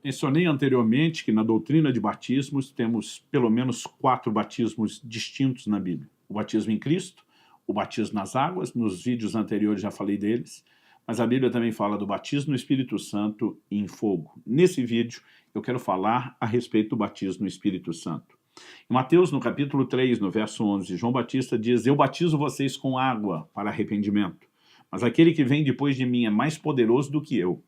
Mencionei anteriormente que na doutrina de batismos temos pelo menos 4 batismos distintos na Bíblia. O batismo em Cristo, o batismo nas águas, nos vídeos anteriores já falei deles, mas a Bíblia também fala do batismo no Espírito Santo e em fogo. Nesse vídeo eu quero falar a respeito do batismo no Espírito Santo. Em Mateus, no capítulo 3, no verso 11, João Batista diz: "Eu batizo vocês com água para arrependimento, mas aquele que vem depois de mim é mais poderoso do que eu,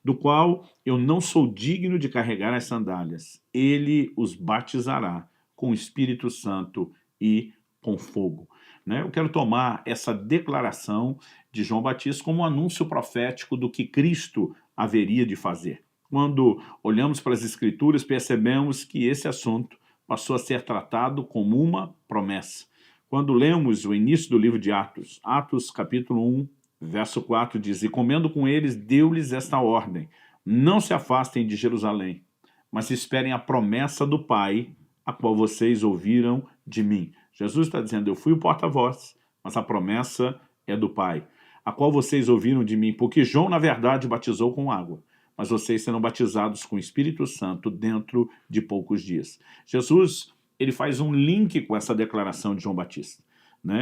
do qual eu não sou digno de carregar as sandálias. Ele os batizará com o Espírito Santo e com fogo." Eu quero tomar essa declaração de João Batista como um anúncio profético do que Cristo haveria de fazer. Quando olhamos para as Escrituras, percebemos que esse assunto passou a ser tratado como uma promessa. Quando lemos o início do livro de Atos, Atos capítulo 1, verso 4 diz: "E comendo com eles, deu-lhes esta ordem: não se afastem de Jerusalém, mas esperem a promessa do Pai, a qual vocês ouviram de mim." Jesus está dizendo: eu fui o porta-voz, mas a promessa é do Pai, a qual vocês ouviram de mim, porque João, na verdade, batizou com água, mas vocês serão batizados com o Espírito Santo dentro de poucos dias. Jesus, ele faz um link com essa declaração de João Batista,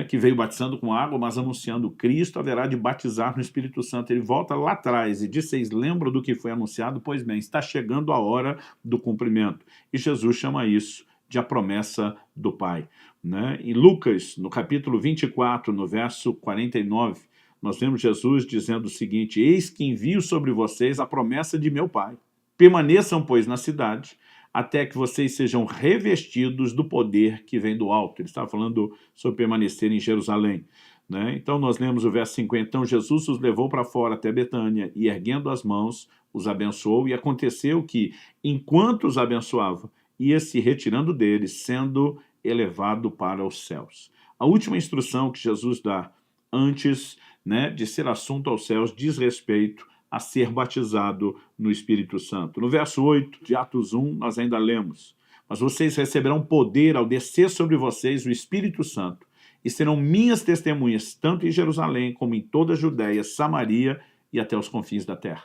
que veio batizando com água, mas anunciando: Cristo haverá de batizar no Espírito Santo. Ele volta lá atrás e diz: "Vocês lembram do que foi anunciado? Pois bem, está chegando a hora do cumprimento." E Jesus chama isso de a promessa do Pai. Em Lucas, no capítulo 24, no verso 49, nós vemos Jesus dizendo o seguinte: "Eis que envio sobre vocês a promessa de meu Pai. Permaneçam, pois, na cidade, até que vocês sejam revestidos do poder que vem do alto." Ele estava falando sobre permanecer em Jerusalém. Então nós lemos o verso 50. "Então Jesus os levou para fora até Betânia, e erguendo as mãos, os abençoou, e aconteceu que, enquanto os abençoava, ia se retirando deles, sendo elevado para os céus." A última instrução que Jesus dá antes de ser assunto aos céus diz respeito a ser batizado no Espírito Santo. No verso 8 de Atos 1, nós ainda lemos: "Mas vocês receberão poder ao descer sobre vocês o Espírito Santo, e serão minhas testemunhas, tanto em Jerusalém como em toda a Judéia, Samaria e até os confins da terra."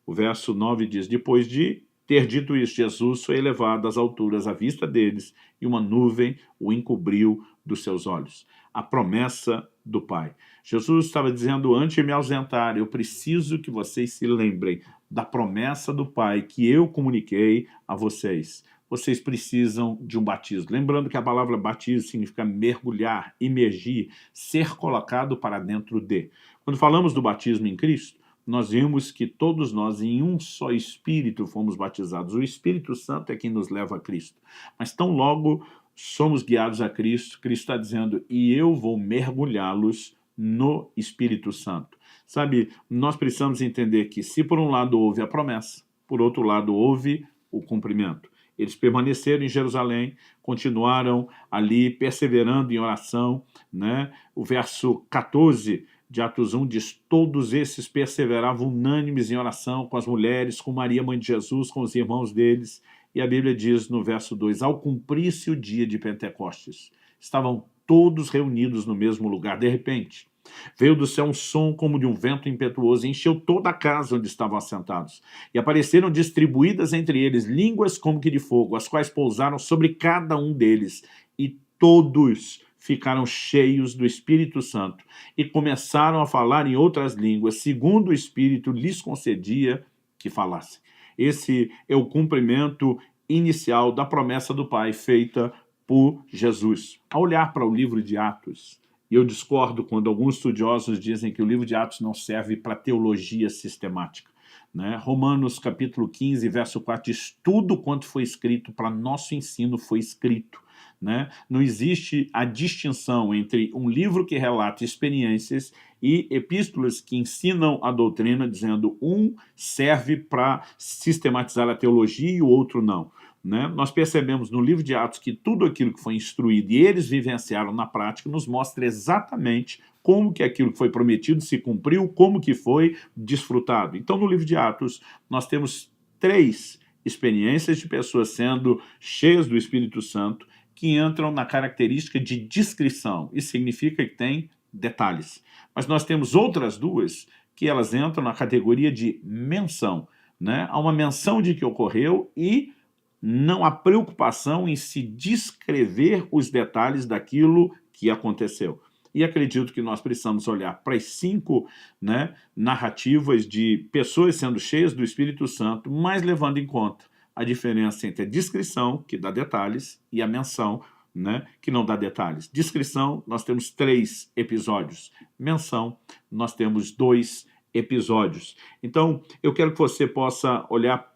O verso 9 diz: "Depois de ter dito isso, Jesus foi elevado às alturas à vista deles, e uma nuvem o encobriu dos seus olhos." A promessa do Pai. Jesus estava dizendo: antes de me ausentar, eu preciso que vocês se lembrem da promessa do Pai que eu comuniquei a vocês. Vocês precisam de um batismo. Lembrando que a palavra batismo significa mergulhar, imergir, ser colocado para dentro de. Quando falamos do batismo em Cristo, nós vimos que todos nós, em um só Espírito, fomos batizados. O Espírito Santo é quem nos leva a Cristo. Mas tão logo somos guiados a Cristo, Cristo está dizendo: "E eu vou mergulhá-los no Espírito Santo." Sabe, nós precisamos entender que, se por um lado houve a promessa, por outro lado houve o cumprimento. Eles permaneceram em Jerusalém, continuaram ali perseverando em oração. O verso 14 de Atos 1 diz: "Todos esses perseveravam unânimes em oração com as mulheres, com Maria, mãe de Jesus, com os irmãos deles." E a Bíblia diz no verso 2: "Ao cumprir-se o dia de Pentecostes, estavam todos reunidos no mesmo lugar. De repente, veio do céu um som como de um vento impetuoso, e encheu toda a casa onde estavam assentados. E apareceram distribuídas entre eles línguas como que de fogo, as quais pousaram sobre cada um deles. E todos ficaram cheios do Espírito Santo e começaram a falar em outras línguas, segundo o Espírito lhes concedia que falassem." Esse é o cumprimento inicial da promessa do Pai feita por Jesus. Ao olhar para o livro de Atos, e eu discordo quando alguns estudiosos dizem que o livro de Atos não serve para teologia sistemática. Romanos capítulo 15, verso 4 diz: "Tudo quanto foi escrito para nosso ensino foi escrito." Não existe a distinção entre um livro que relata experiências e epístolas que ensinam a doutrina, dizendo um serve para sistematizar a teologia e o outro não. Nós percebemos no livro de Atos que tudo aquilo que foi instruído e eles vivenciaram na prática nos mostra exatamente como que aquilo que foi prometido se cumpriu, como que foi desfrutado. Então, no livro de Atos, nós temos 3 experiências de pessoas sendo cheias do Espírito Santo que entram na característica de descrição. Isso significa que tem detalhes. Mas nós temos outras 2 que elas entram na categoria de menção. né? Há uma menção de que ocorreu e não há preocupação em se descrever os detalhes daquilo que aconteceu. E acredito que nós precisamos olhar para as 5, né, narrativas de pessoas sendo cheias do Espírito Santo, mas levando em conta a diferença entre a descrição, que dá detalhes, e a menção, né, que não dá detalhes. Descrição, nós temos 3 episódios. Menção, nós temos 2 episódios. Então, eu quero que você possa olhar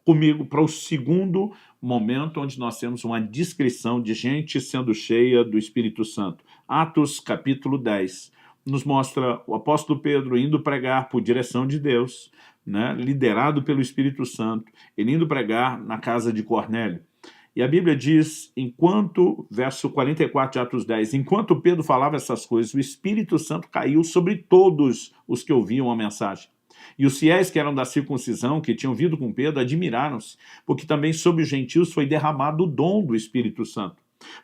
comigo para o segundo momento onde nós temos uma descrição de gente sendo cheia do Espírito Santo. Atos capítulo 10 nos mostra o apóstolo Pedro indo pregar por direção de Deus, né, liderado pelo Espírito Santo, ele indo pregar na casa de Cornélio. E a Bíblia diz, verso 44 de Atos 10, enquanto Pedro falava essas coisas, o Espírito Santo caiu sobre todos os que ouviam a mensagem. E os fiéis que eram da circuncisão, que tinham vindo com Pedro, admiraram-se, porque também sobre os gentios foi derramado o dom do Espírito Santo.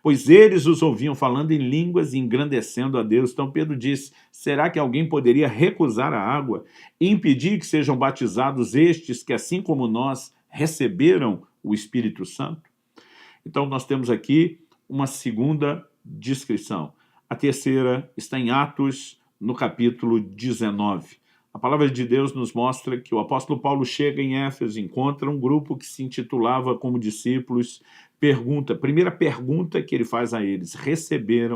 Pois eles os ouviam falando em línguas e engrandecendo a Deus. Então Pedro diz, será que alguém poderia recusar a água e impedir que sejam batizados estes que, assim como nós, receberam o Espírito Santo? Então nós temos aqui uma segunda descrição. A terceira está em Atos, no capítulo 19. A palavra de Deus nos mostra que o apóstolo Paulo chega em Éfeso, encontra um grupo que se intitulava como discípulos, primeira pergunta que ele faz a eles,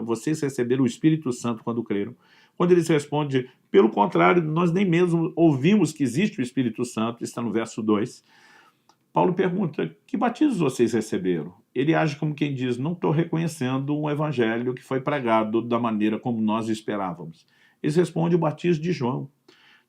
vocês receberam o Espírito Santo quando creram? Quando eles respondem, pelo contrário, nós nem mesmo ouvimos que existe o Espírito Santo, está no verso 2. Paulo pergunta, que batismos vocês receberam? Ele age como quem diz, não estou reconhecendo um evangelho que foi pregado da maneira como nós esperávamos. Eles respondem o batismo de João.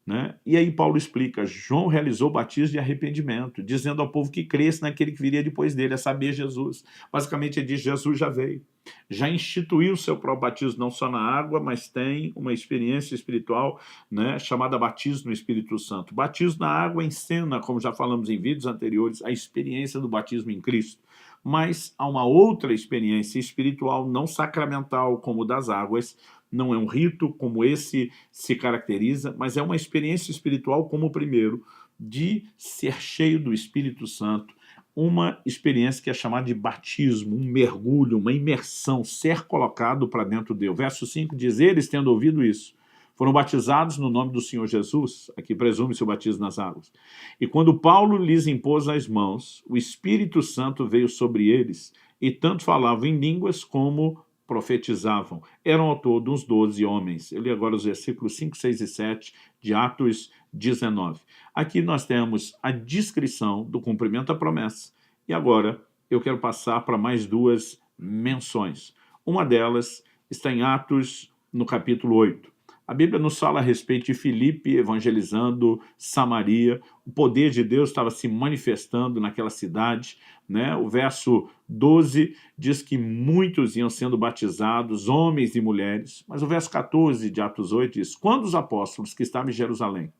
Né? E aí Paulo explica, João realizou o batismo de arrependimento, dizendo ao povo que cresce naquele que viria depois dele, a saber, Jesus. Basicamente ele diz, Jesus já veio, já instituiu o seu próprio batismo, não só na água, mas tem uma experiência espiritual, né, chamada batismo no Espírito Santo. Batismo na água encena, como já falamos em vídeos anteriores, a experiência do batismo em Cristo. Mas há uma outra experiência espiritual não sacramental, como o das águas. Não é um rito como esse se caracteriza, mas é uma experiência espiritual como o primeiro, de ser cheio do Espírito Santo, uma experiência que é chamada de batismo, um mergulho, uma imersão, ser colocado para dentro de Deus. Verso 5 diz, eles tendo ouvido isso, foram batizados no nome do Senhor Jesus, aqui presume-se o batismo nas águas. E quando Paulo lhes impôs as mãos, o Espírito Santo veio sobre eles, e tanto falavam em línguas como profetizavam. Eram ao todo uns 12 homens. Eu li agora os versículos 5, 6 e 7 de Atos 19. Aqui nós temos a descrição do cumprimento da promessa. E agora eu quero passar para mais 2 menções. Uma delas está em Atos, no capítulo 8. A Bíblia nos fala a respeito de Filipe evangelizando Samaria. O poder de Deus estava se manifestando naquela cidade, né? O verso 12 diz que muitos iam sendo batizados, homens e mulheres. Mas o verso 14 de Atos 8 diz, quando os apóstolos que estavam em Jerusalém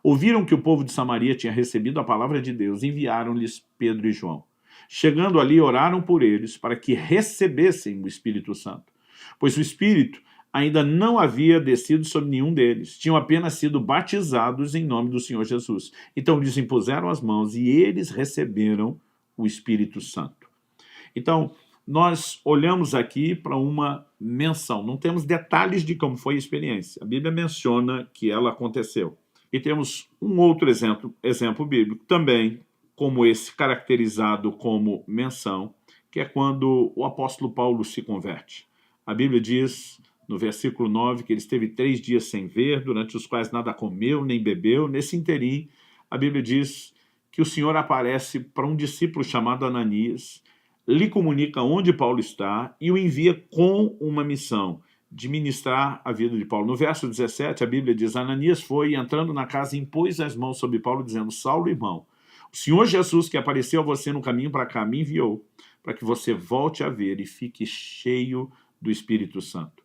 ouviram que o povo de Samaria tinha recebido a palavra de Deus, enviaram-lhes Pedro e João. Chegando ali, oraram por eles para que recebessem o Espírito Santo. Pois o Espírito ainda não havia descido sobre nenhum deles. Tinham apenas sido batizados em nome do Senhor Jesus. Então lhes impuseram as mãos e eles receberam o Espírito Santo. Então, nós olhamos aqui para uma menção. Não temos detalhes de como foi a experiência. A Bíblia menciona que ela aconteceu. E temos um outro exemplo bíblico, também como esse, caracterizado como menção, que é quando o apóstolo Paulo se converte. A Bíblia diz, no versículo 9, que ele esteve 3 dias sem ver, durante os quais nada comeu nem bebeu. Nesse interim, a Bíblia diz que o Senhor aparece para um discípulo chamado Ananias, lhe comunica onde Paulo está e o envia com uma missão de ministrar a vida de Paulo. No verso 17, a Bíblia diz, Ananias foi, entrando na casa, impôs as mãos sobre Paulo, dizendo, Saulo, irmão, o Senhor Jesus, que apareceu a você no caminho para cá, me enviou para que você volte a ver e fique cheio do Espírito Santo.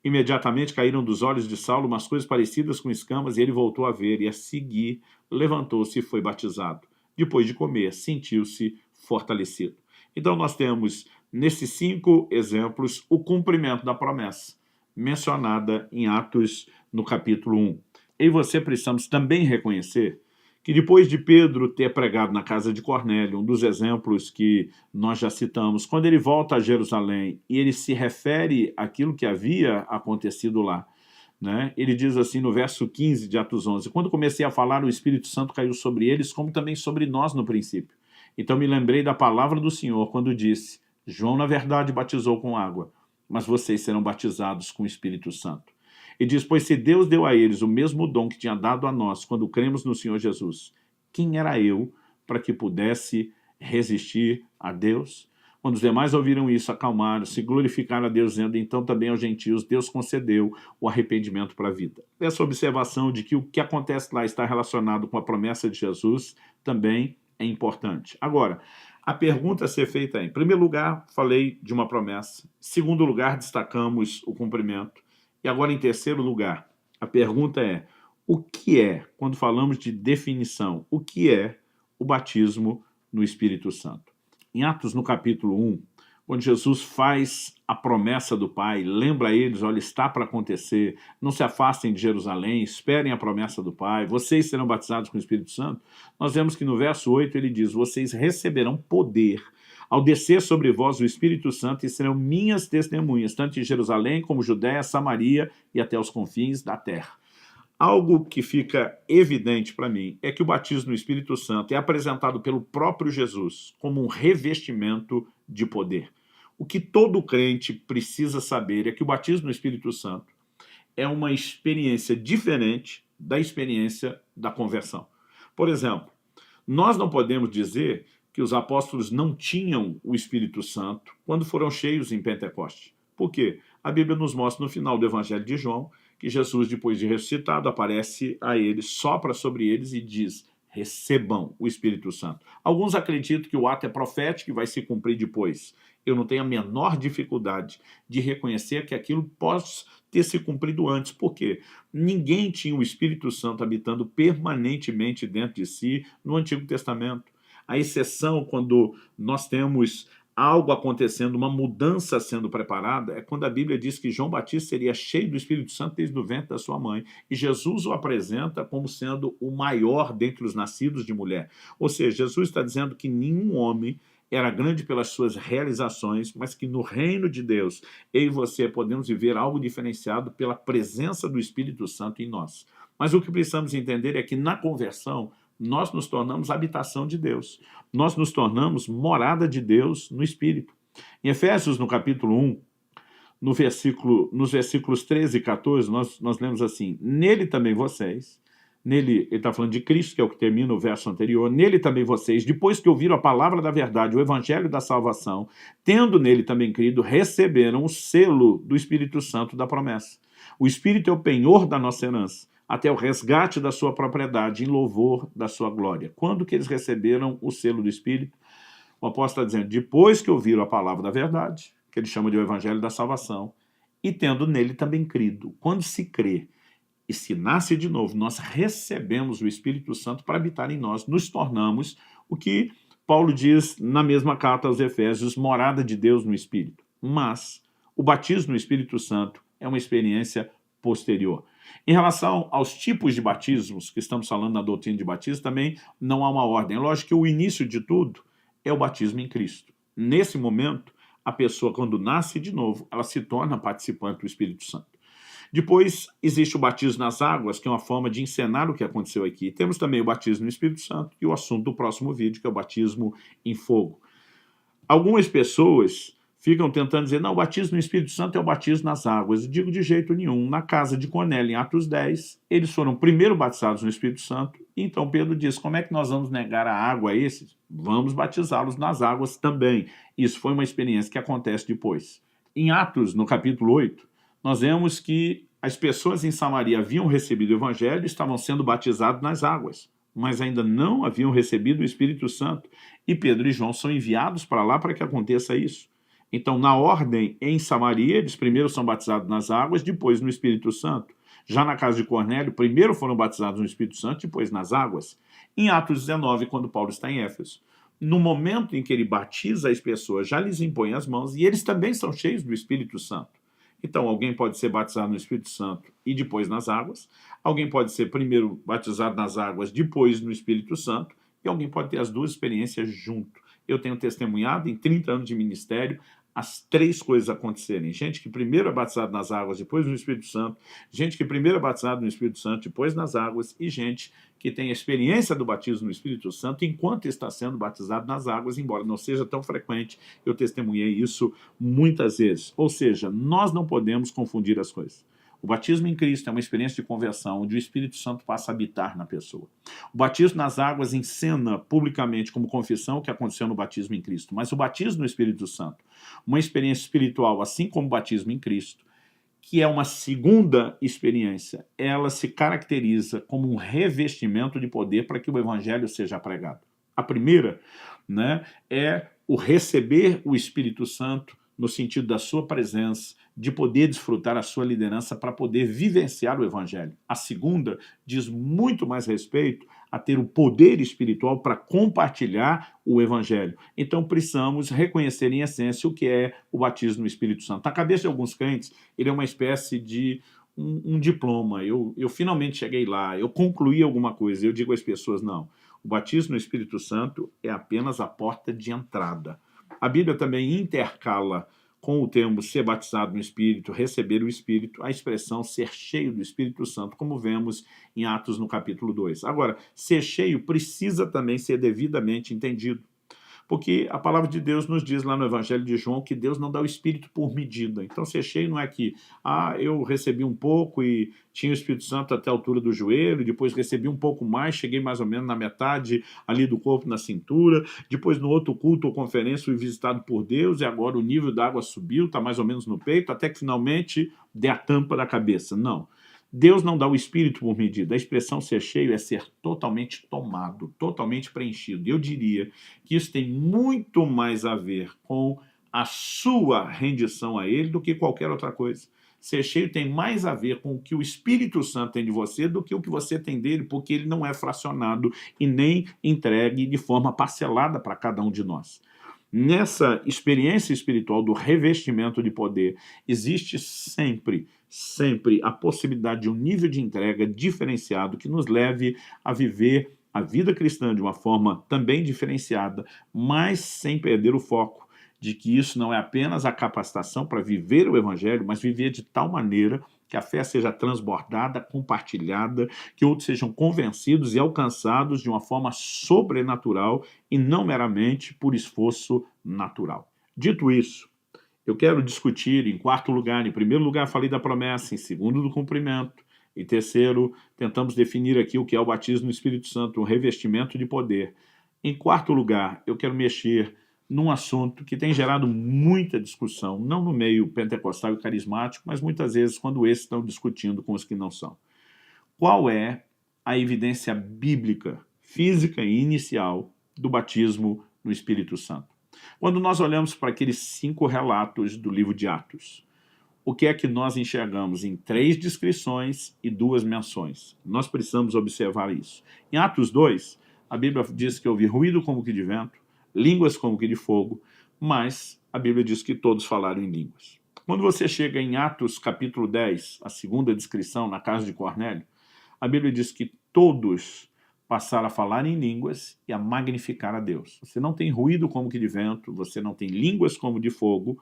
Imediatamente caíram dos olhos de Saulo umas coisas parecidas com escamas, e ele voltou a ver, e a seguir levantou-se e foi batizado. Depois de comer, sentiu-se fortalecido. Então nós temos, nesses 5 exemplos, o cumprimento da promessa, mencionada em Atos, no capítulo 1. Eu e você precisamos também reconhecer que depois de Pedro ter pregado na casa de Cornélio, um dos exemplos que nós já citamos, quando ele volta a Jerusalém e ele se refere àquilo que havia acontecido lá, né? Ele diz assim no verso 15 de Atos 11, quando comecei a falar, o Espírito Santo caiu sobre eles, como também sobre nós no princípio. Então me lembrei da palavra do Senhor, quando disse, João na verdade batizou com água, mas vocês serão batizados com o Espírito Santo. E diz, pois se Deus deu a eles o mesmo dom que tinha dado a nós quando cremos no Senhor Jesus, quem era eu para que pudesse resistir a Deus? Quando os demais ouviram isso, acalmaram, se glorificaram a Deus, dizendo, então também aos gentios Deus concedeu o arrependimento para a vida. Essa observação de que o que acontece lá está relacionado com a promessa de Jesus também é importante. Agora, a pergunta a ser feita é, em primeiro lugar, falei de uma promessa. Em segundo lugar, destacamos o cumprimento. E agora, em terceiro lugar, a pergunta é, o que é, quando falamos de definição, o que é o batismo no Espírito Santo? Em Atos, no capítulo 1, quando Jesus faz a promessa do Pai, lembra a eles, olha, está para acontecer, não se afastem de Jerusalém, esperem a promessa do Pai, vocês serão batizados com o Espírito Santo, nós vemos que no verso 8 ele diz, vocês receberão poder ao descer sobre vós o Espírito Santo e serão minhas testemunhas, tanto em Jerusalém como Judéia, Samaria e até os confins da terra. Algo que fica evidente para mim é que o batismo no Espírito Santo é apresentado pelo próprio Jesus como um revestimento de poder. O que todo crente precisa saber é que o batismo no Espírito Santo é uma experiência diferente da experiência da conversão. Por exemplo, nós não podemos dizer que os apóstolos não tinham o Espírito Santo quando foram cheios em Pentecoste. Por quê? A Bíblia nos mostra no final do Evangelho de João que Jesus, depois de ressuscitado, aparece a eles, sopra sobre eles e diz, recebam o Espírito Santo. Alguns acreditam que o ato é profético e vai se cumprir depois. Eu não tenho a menor dificuldade de reconhecer que aquilo pode ter se cumprido antes. Por quê? Ninguém tinha o Espírito Santo habitando permanentemente dentro de si no Antigo Testamento. A exceção quando nós temos algo acontecendo, uma mudança sendo preparada, é quando a Bíblia diz que João Batista seria cheio do Espírito Santo desde o ventre da sua mãe. E Jesus o apresenta como sendo o maior dentre os nascidos de mulher. Ou seja, Jesus está dizendo que nenhum homem era grande pelas suas realizações, mas que no reino de Deus, eu e você podemos viver algo diferenciado pela presença do Espírito Santo em nós. Mas o que precisamos entender é que na conversão, nós nos tornamos habitação de Deus. Nós nos tornamos morada de Deus no Espírito. Em Efésios, no capítulo 1, nos versículos 13 e 14, nós lemos assim, nele também vocês, nele, ele está falando de Cristo, que é o que termina o verso anterior, nele também vocês, depois que ouviram a palavra da verdade, o evangelho da salvação, tendo nele também crido, receberam o selo do Espírito Santo da promessa. O Espírito é o penhor da nossa herança, até o resgate da sua propriedade, em louvor da sua glória. Quando que eles receberam o selo do Espírito? O apóstolo está dizendo, depois que ouviram a palavra da verdade, que ele chama de o evangelho da salvação, e tendo nele também crido. Quando se crê e se nasce de novo, nós recebemos o Espírito Santo para habitar em nós, nos tornamos o que Paulo diz na mesma carta aos Efésios, morada de Deus no Espírito. Mas o batismo no Espírito Santo é uma experiência posterior. Em relação aos tipos de batismos, que estamos falando na doutrina de batismo, também não há uma ordem. É lógico que o início de tudo é o batismo em Cristo. Nesse momento, a pessoa, quando nasce de novo, ela se torna participante do Espírito Santo. Depois, existe o batismo nas águas, que é uma forma de encenar o que aconteceu aqui. Temos também o batismo no Espírito Santo e o assunto do próximo vídeo, que é o batismo em fogo. Algumas pessoas ficam tentando dizer, não, o batismo no Espírito Santo é o batismo nas águas. Eu digo de jeito nenhum. Na casa de Cornélio, em Atos 10, eles foram primeiro batizados no Espírito Santo, e então Pedro diz, como é que nós vamos negar a água a esses? Vamos batizá-los nas águas também. Isso foi uma experiência que acontece depois. Em Atos, no capítulo 8, nós vemos que as pessoas em Samaria haviam recebido o Evangelho e estavam sendo batizados nas águas, mas ainda não haviam recebido o Espírito Santo. E Pedro e João são enviados para lá para que aconteça isso. Então, na ordem, em Samaria, eles primeiro são batizados nas águas, depois no Espírito Santo. Já na casa de Cornélio, primeiro foram batizados no Espírito Santo, depois nas águas. Em Atos 19, quando Paulo está em Éfeso, no momento em que ele batiza as pessoas, já lhes impõe as mãos, e eles também são cheios do Espírito Santo. Então, alguém pode ser batizado no Espírito Santo e depois nas águas, alguém pode ser primeiro batizado nas águas, depois no Espírito Santo, e alguém pode ter as duas experiências junto. Eu tenho testemunhado em 30 anos de ministério as três coisas acontecerem. Gente que primeiro é batizado nas águas, depois no Espírito Santo, gente que primeiro é batizado no Espírito Santo, depois nas águas, e gente que tem a experiência do batismo no Espírito Santo enquanto está sendo batizado nas águas, embora não seja tão frequente. Eu testemunhei isso muitas vezes. Ou seja, nós não podemos confundir as coisas. O batismo em Cristo é uma experiência de conversão, onde o Espírito Santo passa a habitar na pessoa. O batismo nas águas encena publicamente como confissão o que aconteceu no batismo em Cristo. Mas o batismo no Espírito Santo, uma experiência espiritual, assim como o batismo em Cristo, que é uma segunda experiência, ela se caracteriza como um revestimento de poder para que o evangelho seja pregado. A primeira, né, é o receber o Espírito Santo no sentido da sua presença, de poder desfrutar a sua liderança para poder vivenciar o evangelho. A segunda diz muito mais respeito a ter o poder espiritual para compartilhar o evangelho. Então precisamos reconhecer em essência o que é o batismo no Espírito Santo. Na cabeça de alguns crentes, ele é uma espécie de um diploma. Eu finalmente cheguei lá, eu concluí alguma coisa. Eu digo às pessoas, não, o batismo no Espírito Santo é apenas a porta de entrada. A Bíblia também intercala com o termo ser batizado no Espírito, receber o Espírito, a expressão ser cheio do Espírito Santo, como vemos em Atos no capítulo 2. Agora, ser cheio precisa também ser devidamente entendido, porque a palavra de Deus nos diz lá no Evangelho de João que Deus não dá o Espírito por medida. Então, ser cheio não é que, eu recebi um pouco e tinha o Espírito Santo até a altura do joelho, depois recebi um pouco mais, cheguei mais ou menos na metade ali do corpo, na cintura, depois no outro culto ou conferência fui visitado por Deus e agora o nível da água subiu, está mais ou menos no peito, até que finalmente dê a tampa da cabeça. Não. Deus não dá o Espírito por medida. A expressão ser cheio é ser totalmente tomado, totalmente preenchido. Eu diria que isso tem muito mais a ver com a sua rendição a Ele do que qualquer outra coisa. Ser cheio tem mais a ver com o que o Espírito Santo tem de você do que o que você tem dele, porque ele não é fracionado e nem entregue de forma parcelada para cada um de nós. Nessa experiência espiritual do revestimento de poder, existe sempre a possibilidade de um nível de entrega diferenciado que nos leve a viver a vida cristã de uma forma também diferenciada, mas sem perder o foco de que isso não é apenas a capacitação para viver o evangelho, mas viver de tal maneira que a fé seja transbordada, compartilhada, que outros sejam convencidos e alcançados de uma forma sobrenatural e não meramente por esforço natural. Dito isso, eu quero discutir em quarto lugar, em primeiro lugar falei da promessa, em segundo do cumprimento, em terceiro tentamos definir aqui o que é o batismo no Espírito Santo, um revestimento de poder. Em quarto lugar, eu quero mexer num assunto que tem gerado muita discussão, não no meio pentecostal e carismático, mas muitas vezes quando esses estão discutindo com os que não são. Qual é a evidência bíblica, física e inicial do batismo no Espírito Santo? Quando nós olhamos para aqueles 5 relatos do livro de Atos, o que é que nós enxergamos em 3 descrições e 2 menções? Nós precisamos observar isso. Em Atos 2, a Bíblia diz que houve ruído como que de vento, línguas como que de fogo, mas a Bíblia diz que todos falaram em línguas. Quando você chega em Atos capítulo 10, a segunda descrição na casa de Cornélio, a Bíblia diz que todos passaram a falar em línguas e a magnificar a Deus. Você não tem ruído como que de vento, você não tem línguas como de fogo,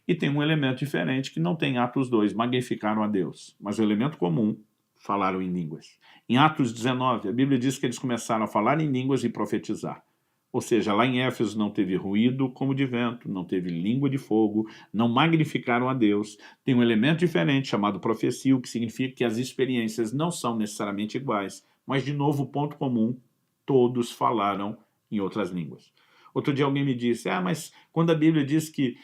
e tem um elemento diferente que não tem em Atos 2, magnificaram a Deus. Mas o elemento comum, falaram em línguas. Em Atos 19, a Bíblia diz que eles começaram a falar em línguas e profetizar. Ou seja, lá em Éfeso não teve ruído como de vento, não teve língua de fogo, não magnificaram a Deus. Tem um elemento diferente chamado profecia, o que significa que as experiências não são necessariamente iguais, mas, de novo, o ponto comum, todos falaram em outras línguas. Outro dia alguém me disse, mas quando a Bíblia diz que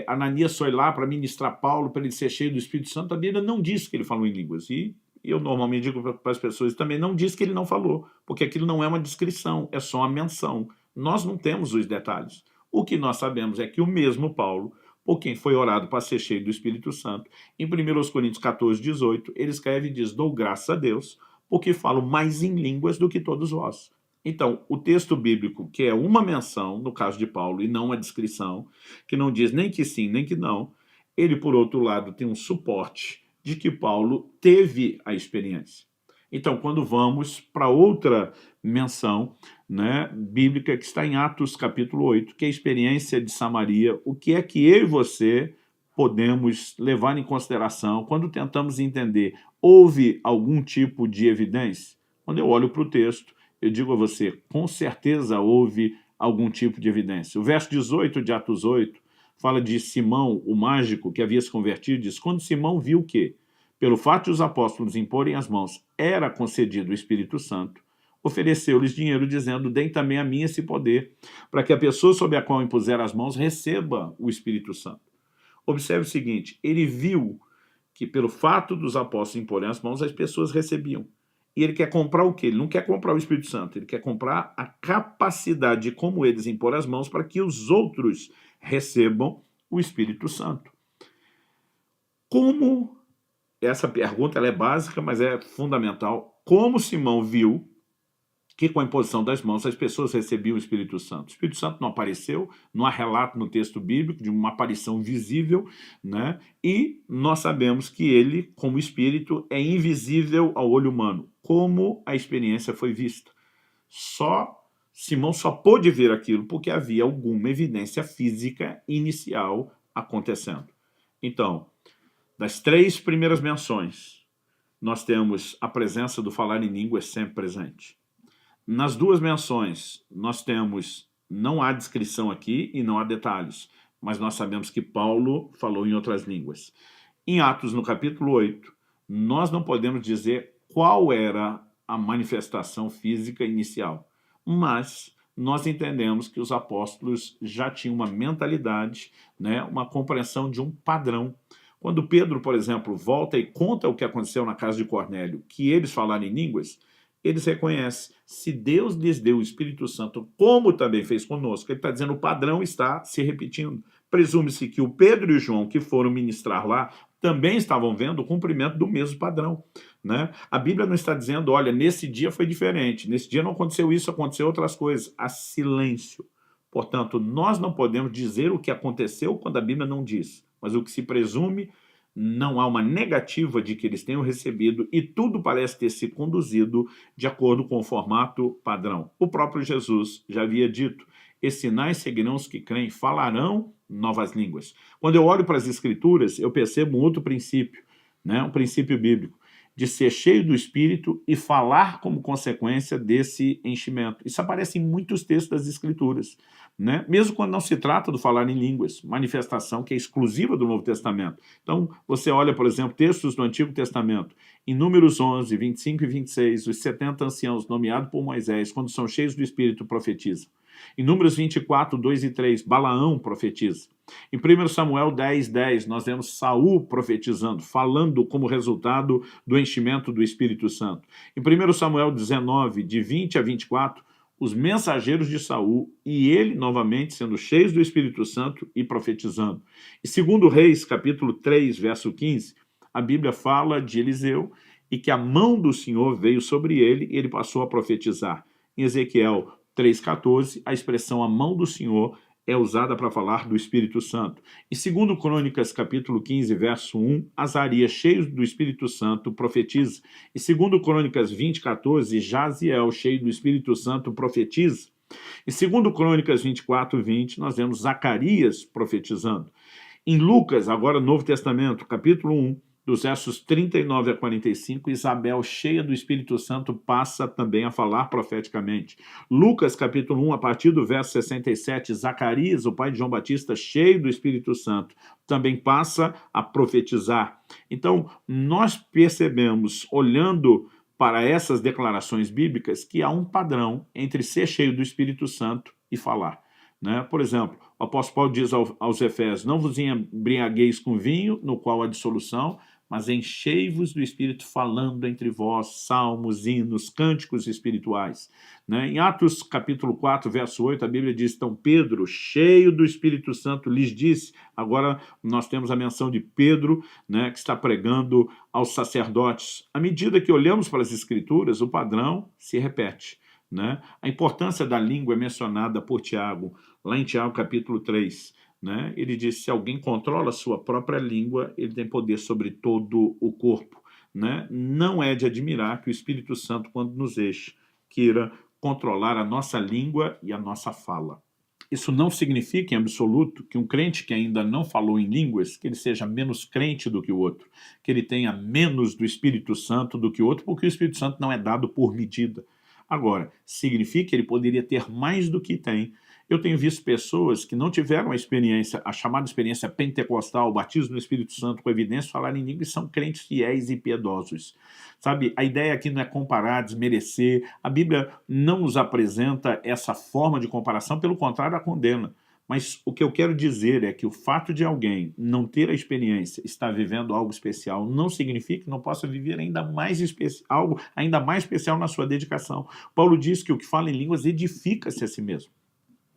Ananias foi lá para ministrar Paulo, para ele ser cheio do Espírito Santo, a Bíblia não diz que ele falou em línguas. E eu normalmente digo para as pessoas também, não diz que ele não falou, porque aquilo não é uma descrição, é só uma menção. Nós não temos os detalhes. O que nós sabemos é que o mesmo Paulo, por quem foi orado para ser cheio do Espírito Santo, em 1 Coríntios 14, 18, ele escreve e diz, dou graças a Deus, porque falo mais em línguas do que todos vós. Então, o texto bíblico, que é uma menção, no caso de Paulo, e não uma descrição, que não diz nem que sim, nem que não, ele, por outro lado, tem um suporte de que Paulo teve a experiência. Então, quando vamos para outra menção, né, bíblica que está em Atos capítulo 8, que é a experiência de Samaria, o que é que eu e você podemos levar em consideração quando tentamos entender, houve algum tipo de evidência? Quando eu olho para o texto, eu digo a você, com certeza houve algum tipo de evidência. O verso 18 de Atos 8 fala de Simão, o mágico, que havia se convertido, diz, quando Simão viu que, pelo fato de os apóstolos imporem as mãos, era concedido o Espírito Santo, ofereceu-lhes dinheiro, dizendo, deem também a mim esse poder, para que a pessoa sobre a qual impuser as mãos receba o Espírito Santo. Observe o seguinte, ele viu que pelo fato dos apóstolos imporem as mãos, as pessoas recebiam. E ele quer comprar o quê? Ele não quer comprar o Espírito Santo, ele quer comprar a capacidade de como eles impor as mãos para que os outros recebam o Espírito Santo. Como, essa pergunta ela é básica, mas é fundamental, como Simão viu que com a imposição das mãos as pessoas recebiam o Espírito Santo? O Espírito Santo não apareceu, não há relato no texto bíblico de uma aparição visível, né? E nós sabemos que ele, como Espírito, é invisível ao olho humano. Como a experiência foi vista? Simão só pôde ver aquilo porque havia alguma evidência física inicial acontecendo. Então, das 3 primeiras menções, nós temos a presença do falar em línguas sempre presente. Nas 2 menções, nós temos, não há descrição aqui e não há detalhes, mas nós sabemos que Paulo falou em outras línguas. Em Atos, no capítulo 8, nós não podemos dizer qual era a manifestação física inicial, mas nós entendemos que os apóstolos já tinham uma mentalidade, né, uma compreensão de um padrão. Quando Pedro, por exemplo, volta e conta o que aconteceu na casa de Cornélio, que eles falaram em línguas, eles reconhecem, se Deus lhes deu o Espírito Santo, como também fez conosco, ele está dizendo o padrão está se repetindo. Presume-se que o Pedro e o João, que foram ministrar lá, também estavam vendo o cumprimento do mesmo padrão, né? A Bíblia não está dizendo, olha, nesse dia foi diferente, nesse dia não aconteceu isso, aconteceu outras coisas. Há silêncio. Portanto, nós não podemos dizer o que aconteceu quando a Bíblia não diz, mas o que se presume, não há uma negativa de que eles tenham recebido e tudo parece ter se conduzido de acordo com o formato padrão. O próprio Jesus já havia dito, esses sinais seguirão os que creem, falarão novas línguas. Quando eu olho para as Escrituras, eu percebo um outro princípio, né? Um princípio bíblico, de ser cheio do Espírito e falar como consequência desse enchimento. Isso aparece em muitos textos das Escrituras, né? Mesmo quando não se trata do falar em línguas, manifestação que é exclusiva do Novo Testamento. Então, você olha, por exemplo, textos do Antigo Testamento, em Números 11, 25 e 26, os 70 anciãos nomeados por Moisés, quando são cheios do Espírito, profetizam. Em Números 24, 2 e 3, Balaão profetiza. Em 1 Samuel 10, 10, nós vemos Saul profetizando, falando como resultado do enchimento do Espírito Santo. Em 1 Samuel 19, de 20 a 24, os mensageiros de Saul e ele, novamente, sendo cheios do Espírito Santo e profetizando. E 2 Reis, capítulo 3, verso 15, a Bíblia fala de Eliseu e que a mão do Senhor veio sobre ele e ele passou a profetizar. Em Ezequiel 3,14, a expressão a mão do Senhor é usada para falar do Espírito Santo. Em 2 Crônicas, capítulo 15, verso 1, Azarias, cheio do Espírito Santo, profetiza. Em 2 Crônicas 20, 14, Jaziel, cheio do Espírito Santo, profetiza. Em 2 Crônicas 24, 20, nós vemos Zacarias profetizando. Em Lucas, agora Novo Testamento, capítulo 1, dos versos 39 a 45, Isabel, cheia do Espírito Santo, passa também a falar profeticamente. Lucas, capítulo 1, a partir do verso 67, Zacarias, o pai de João Batista, cheio do Espírito Santo, também passa a profetizar. Então, nós percebemos, olhando para essas declarações bíblicas, que há um padrão entre ser cheio do Espírito Santo e falar, né? Por exemplo, o apóstolo Paulo diz aos Efésios, não vos embriagueis com vinho, no qual há dissolução, mas enchei-vos do Espírito, falando entre vós salmos, hinos, cânticos espirituais. Né? Em Atos capítulo 4, verso 8, a Bíblia diz, então Pedro, cheio do Espírito Santo, lhes disse, agora nós temos a menção de Pedro, né, que está pregando aos sacerdotes. À medida que olhamos para as Escrituras, o padrão se repete. Né? A importância da língua é mencionada por Tiago, lá em Tiago capítulo 3. né? Ele diz, se alguém controla a sua própria língua, ele tem poder sobre todo o corpo, né? Não é de admirar que o Espírito Santo, quando nos enche, queira controlar a nossa língua e a nossa fala. Isso não significa, em absoluto, que um crente que ainda não falou em línguas, que ele seja menos crente do que o outro, que ele tenha menos do Espírito Santo do que o outro, porque o Espírito Santo não é dado por medida. Agora, significa que ele poderia ter mais do que tem. Eu tenho visto pessoas que não tiveram a experiência, a chamada experiência pentecostal, o batismo no Espírito Santo com evidência, falar em línguas, são crentes fiéis e piedosos. Sabe, a ideia aqui não é comparar, desmerecer. A Bíblia não nos apresenta essa forma de comparação, pelo contrário, a condena. Mas o que eu quero dizer é que o fato de alguém não ter a experiência, estar vivendo algo especial, não significa que não possa viver ainda mais algo ainda mais especial na sua dedicação. Paulo diz que o que fala em línguas edifica-se a si mesmo.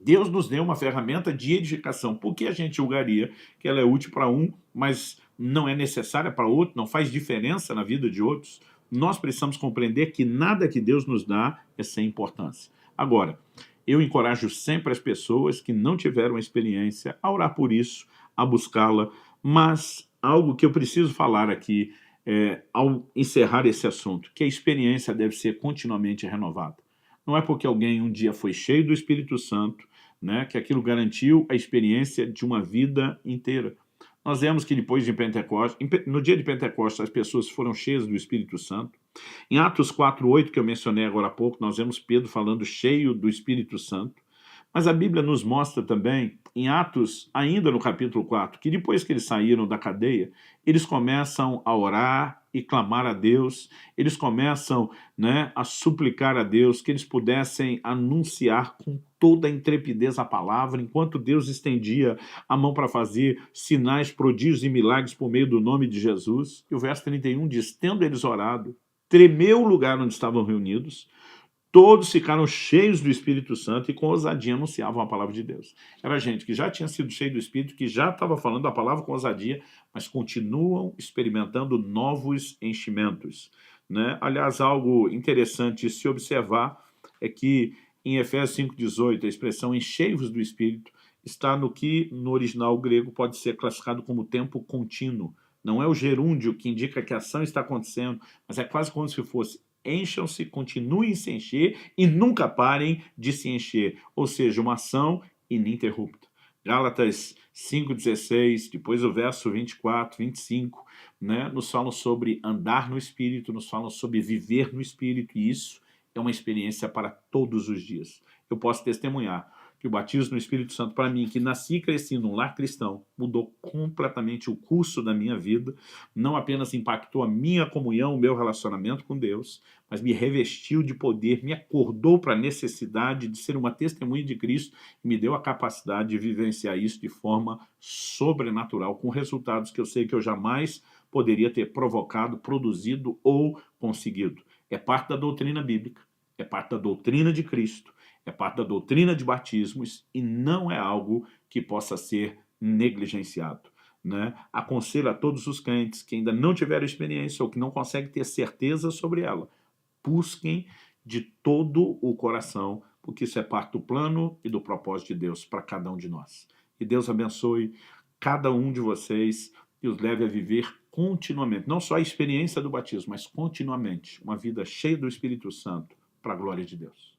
Deus nos deu uma ferramenta de edificação. Por que a gente julgaria que ela é útil para um, mas não é necessária para outro, não faz diferença na vida de outros? Nós precisamos compreender que nada que Deus nos dá é sem importância. Agora, eu encorajo sempre as pessoas que não tiveram a experiência a orar por isso, a buscá-la, mas algo que eu preciso falar aqui, ao encerrar esse assunto, que a experiência deve ser continuamente renovada. Não é porque alguém um dia foi cheio do Espírito Santo, né, que aquilo garantiu a experiência de uma vida inteira. Nós vemos que depois de Pentecostes, no dia de Pentecostes, as pessoas foram cheias do Espírito Santo. Em Atos 4:8, que eu mencionei agora há pouco, nós vemos Pedro falando cheio do Espírito Santo. Mas a Bíblia nos mostra também, em Atos, ainda no capítulo 4, que depois que eles saíram da cadeia, eles começam a orar e clamar a Deus, eles começam, né, a suplicar a Deus que eles pudessem anunciar com toda a intrepidez a palavra, enquanto Deus estendia a mão para fazer sinais, prodígios e milagres por meio do nome de Jesus. E o verso 31 diz, tendo eles orado, tremeu o lugar onde estavam reunidos, todos ficaram cheios do Espírito Santo e com ousadia anunciavam a palavra de Deus. Era gente que já tinha sido cheio do Espírito, que já estava falando a palavra com ousadia, mas continuam experimentando novos enchimentos, né? Aliás, algo interessante de se observar é que em Efésios 5:18, a expressão enchei-vos do Espírito está no que no original grego pode ser classificado como tempo contínuo. Não é o gerúndio que indica que a ação está acontecendo, mas é quase como se fosse encham-se, continuem a se encher e nunca parem de se encher. Ou seja, uma ação ininterrupta. Gálatas 5:16, depois o verso 24, 25, né, nos falam sobre andar no Espírito, nos falam sobre viver no Espírito, e isso é uma experiência para todos os dias. Eu posso testemunhar que o batismo no Espírito Santo, para mim, que nasci e cresci num lar cristão, mudou completamente o curso da minha vida, não apenas impactou a minha comunhão, o meu relacionamento com Deus, mas me revestiu de poder, me acordou para a necessidade de ser uma testemunha de Cristo e me deu a capacidade de vivenciar isso de forma sobrenatural, com resultados que eu sei que eu jamais poderia ter provocado, produzido ou conseguido. É parte da doutrina bíblica, é parte da doutrina de Cristo, é parte da doutrina de batismos e não é algo que possa ser negligenciado, né? Aconselho a todos os crentes que ainda não tiveram experiência ou que não conseguem ter certeza sobre ela, busquem de todo o coração, porque isso é parte do plano e do propósito de Deus para cada um de nós. E Deus abençoe cada um de vocês e os leve a viver continuamente, não só a experiência do batismo, mas continuamente, uma vida cheia do Espírito Santo para a glória de Deus.